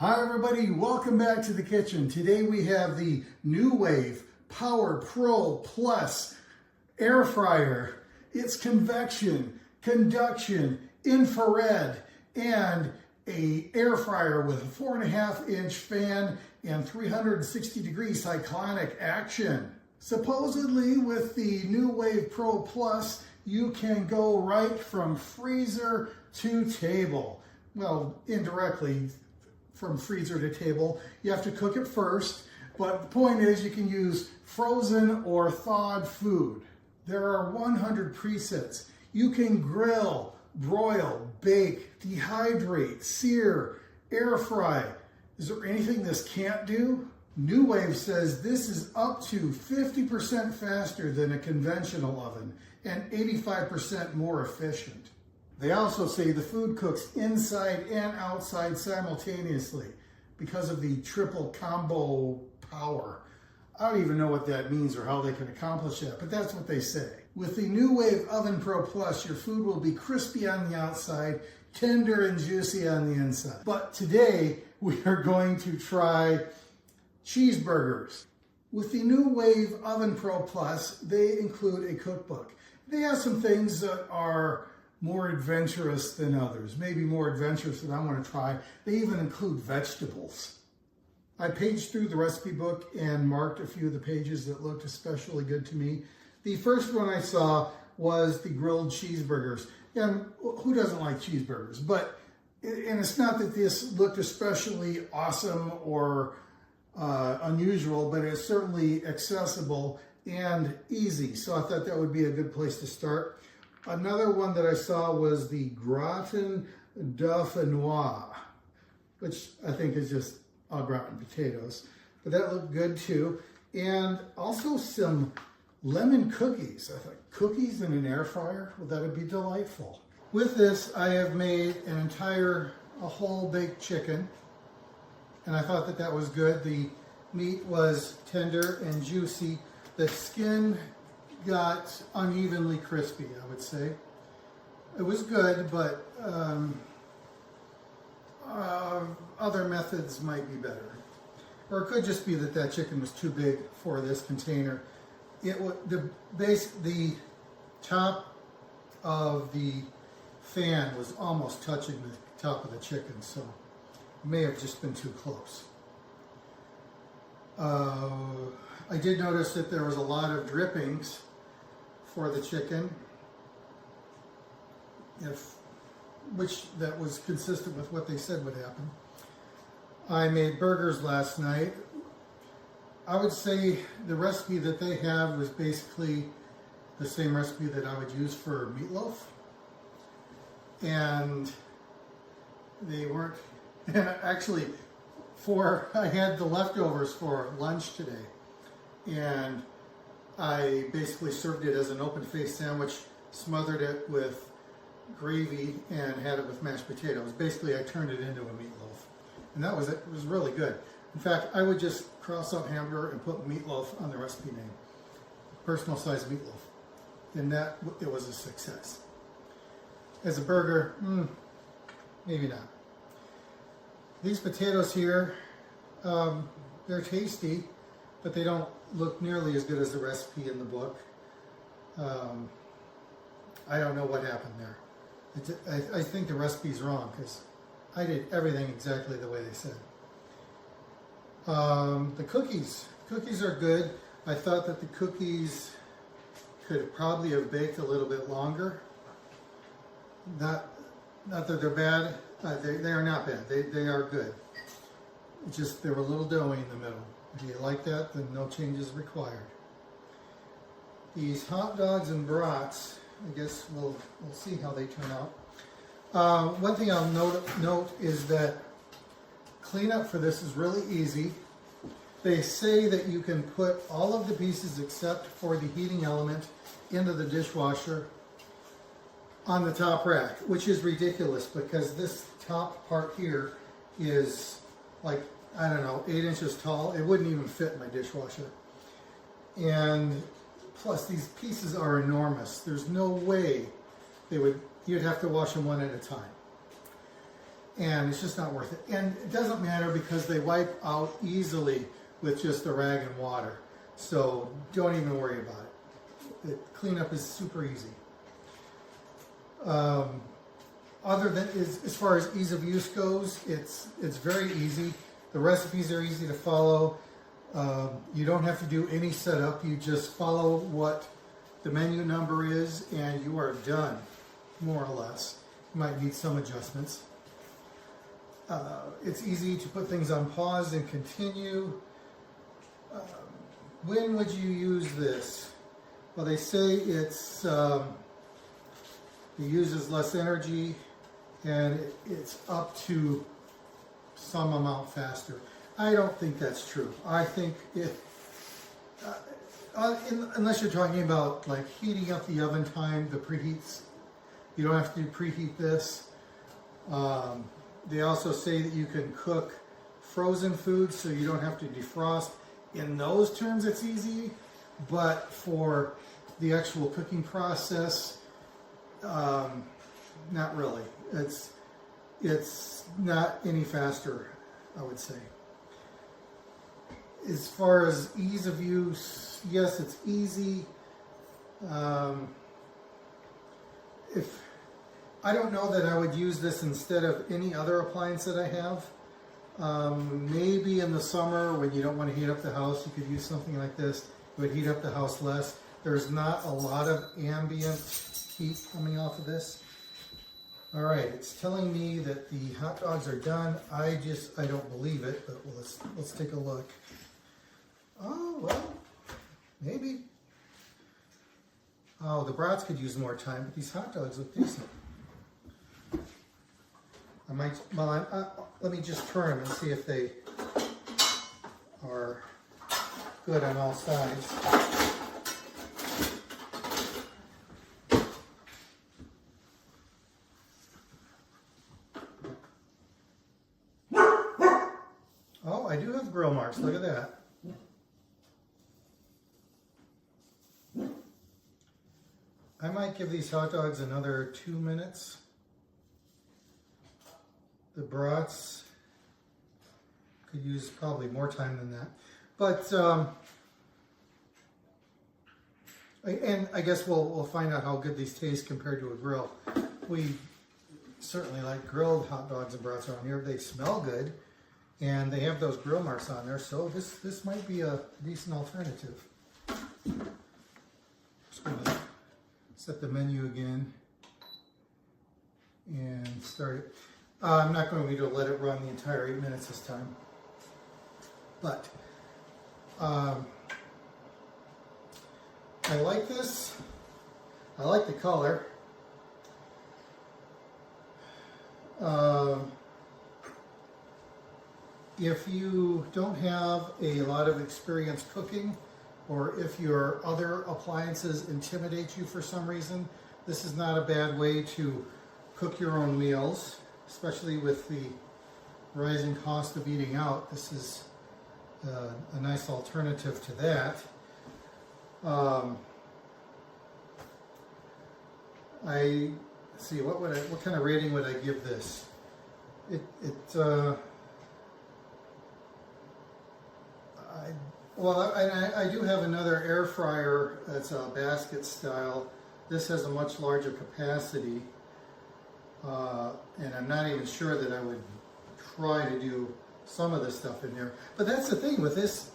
Hi everybody, welcome back to the kitchen. Today we have the Nuwave Power Pro Plus air fryer. It's convection, conduction, infrared, and a air fryer with a 4.5-inch fan and 360-degree cyclonic action. Supposedly with the Nuwave Pro Plus, you can go right from freezer to table. Well, indirectly, from freezer to table. You have to cook it first, but the point is you can use frozen or thawed food. There are 100 presets. You can grill, broil, bake, dehydrate, sear, air fry. Is there anything this can't do? Nuwave says this is up to 50% faster than a conventional oven and 85% more efficient. They also say the food cooks inside and outside simultaneously because of the triple combo power. I don't even know what that means or how they can accomplish that, but that's what they say. With the Nuwave Oven Pro Plus, your food will be crispy on the outside, tender and juicy on the inside. But today, we are going to try cheeseburgers. With the Nuwave Oven Pro Plus, they include a cookbook. They have some things that are more adventurous than others, maybe more adventurous than I want to try. They even include vegetables. I paged through the recipe book and marked a few of the pages that looked especially good to me. The first one I saw was the grilled cheeseburgers. And who doesn't like cheeseburgers? And it's not that this looked especially awesome or unusual, but it's certainly accessible and easy. So I thought that would be a good place to start. Another one that I saw was the gratin dauphinoise, which I think is just au gratin potatoes, but that looked good too. And also some lemon cookies. I thought, cookies in an air fryer? Well, that would be delightful. With this, I have made a whole baked chicken, and I thought that that was good. The meat was tender and juicy. The skin got unevenly crispy, I would say. It was good, but other methods might be better. Or it could just be that that chicken was too big for this container. The top of the fan was almost touching the top of the chicken, so it may have just been too close. I did notice that there was a lot of drippings for the chicken, which that was consistent with what they said would happen. I made burgers last night. I would say the recipe that they have was basically the same recipe that I would use for meatloaf. And they weren't, actually, I had the leftovers for lunch today. And I basically served it as an open-faced sandwich, smothered it with gravy, and had it with mashed potatoes. Basically, I turned it into a meatloaf. And that was it. It was really good. In fact, I would just cross out hamburger and put meatloaf on the recipe name. Personal size meatloaf. And it was a success. As a burger, maybe not. These potatoes here, they're tasty, but they don't look nearly as good as the recipe in the book. I don't know what happened there. I think the recipe's wrong because I did everything exactly the way they said. The cookies are good. I thought that the cookies could probably have baked a little bit longer. Not that they're bad. They are not bad. They are good. It's just they were a little doughy in the middle. If you like that, then no changes required. These hot dogs and brats, I guess we'll see how they turn out. One thing I'll note is that cleanup for this is really easy. They say that you can put all of the pieces except for the heating element into the dishwasher on the top rack, which is ridiculous because this top part here is like, I don't know, 8 inches tall. It wouldn't even fit in my dishwasher. And plus these pieces are enormous. There's no way you'd have to wash them one at a time. and it's just not worth it. And it doesn't matter because they wipe out easily with just a rag and water. So don't even worry about it. The cleanup is super easy. Other than as far as ease of use goes, it's very easy. The recipes are easy to follow. You don't have to do any setup. You just follow what the menu number is and you are done, more or less. You might need some adjustments. It's easy to put things on pause and continue. When would you use this? Well, they say it uses less energy and it's up to some amount faster. I don't think that's true. I think unless you're talking about like heating up the oven time, the preheats, you don't have to preheat this. They also say that you can cook frozen foods so you don't have to defrost. In those terms, it's easy, but for the actual cooking process, not really. It's not any faster, I would say. As far as ease of use, yes, it's easy. If I don't know that I would use this instead of any other appliance that I have. Maybe in the summer when you don't want to heat up the house, you could use something like this. It would heat up the house less. There's not a lot of ambient heat coming off of this. All right, it's telling me that the hot dogs are done. I don't believe it, but let's take a look. Oh, well, maybe. Oh, the brats could use more time, but these hot dogs look decent. Let me just turn them and see if they are good on all sides. Oh, I do have grill marks. Look at that. I might give these hot dogs another 2 minutes. The brats could use probably more time than that. But, and I guess we'll find out how good these taste compared to a grill. We certainly like grilled hot dogs and brats around here. They smell good, and they have those grill marks on there, so this might be a decent alternative. Just gonna set the menu again and start it. I'm not going to let it run the entire 8 minutes this time, but I like this. I like the color. If you don't have a lot of experience cooking, or if your other appliances intimidate you for some reason, this is not a bad way to cook your own meals. Especially with the rising cost of eating out, this is a nice alternative to that. Let's see, what kind of rating would I give this? I do have another air fryer that's a basket style. This has a much larger capacity. And I'm not even sure that I would try to do some of this stuff in there. But that's the thing with this.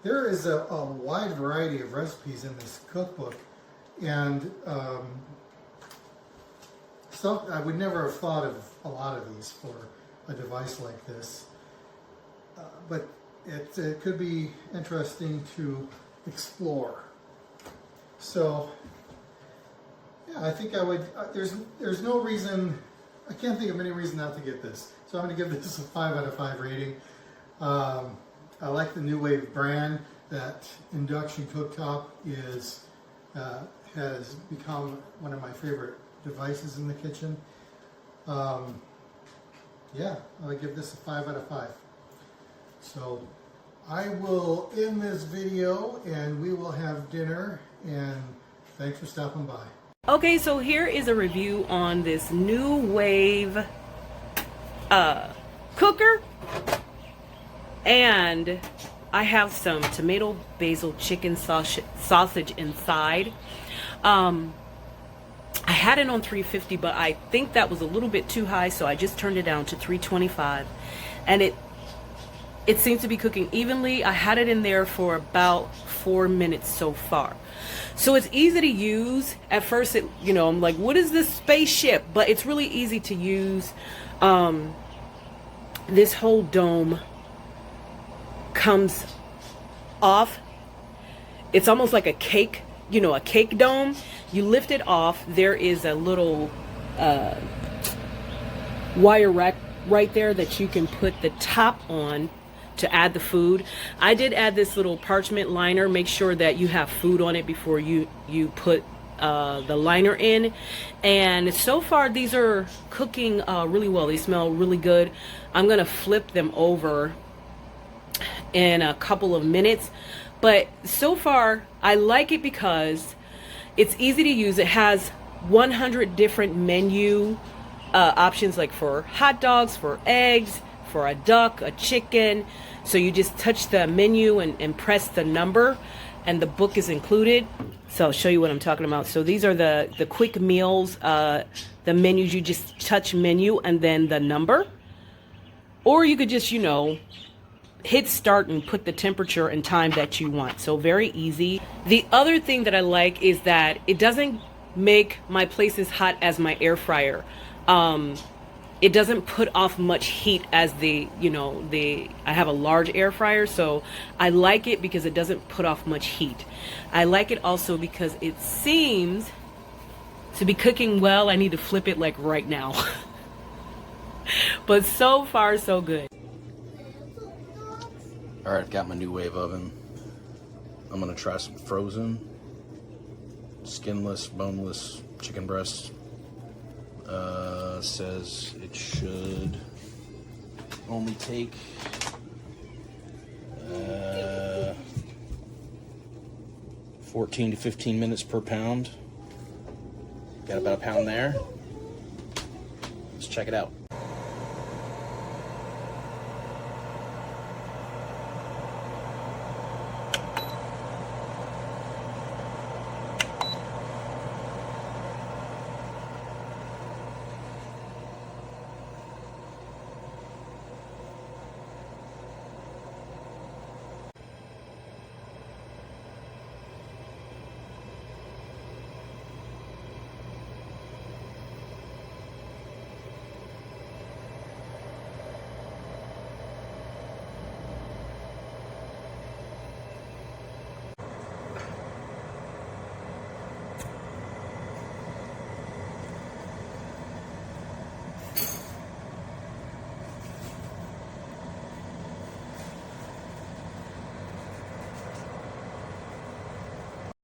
There is a wide variety of recipes in this cookbook. And I would never have thought of a lot of these for a device like this. But it could be interesting to explore. So, yeah, I think I would, there's no reason, I can't think of any reason not to get this. So I'm going to give this a 5 out of 5 rating. I like the Nuwave brand. That induction cooktop has become one of my favorite devices in the kitchen. Yeah, I would give this a 5 out of 5. So I will end this video and we will have dinner, and thanks for stopping by. Okay, so here is a review on this Nuwave cooker, and I have some tomato basil chicken sausage inside. I had it on 350, but I think that was a little bit too high, so I just turned it down to 325, and it seems to be cooking evenly. I had it in there for about 4 minutes so far, so it's easy to use. At first, I'm like, what is this spaceship? But it's really easy to use. This whole dome comes off. It's almost like a cake, a cake dome. You lift it off. There is a little wire rack right there that you can put the top on to add the food. I did add this little parchment liner. Make sure that you have food on it before you put the liner in. And so far these are cooking really well. They smell really good. I'm gonna flip them over in a couple of minutes, but so far I like it because it's easy to use. It has 100 different menu options, like for hot dogs, for eggs, for a duck, a chicken. So you just touch the menu and press the number, and the book is included. So I'll show you what I'm talking about. So these are the quick meals, the menus. You just touch menu and then the number, or you could just hit start and put the temperature and time that you want. So very easy. The other thing that I like is that it doesn't make my place as hot as my air fryer. It doesn't put off much heat as I have a large air fryer, so I like it because it doesn't put off much heat. I like it also because it seems to be cooking well. I need to flip it like right now. But so far so good. All right, I've got my Nuwave oven. I'm gonna try some frozen, skinless, boneless chicken breasts. Says it should only take 14 to 15 minutes per pound. Got about a pound there. Let's check it out.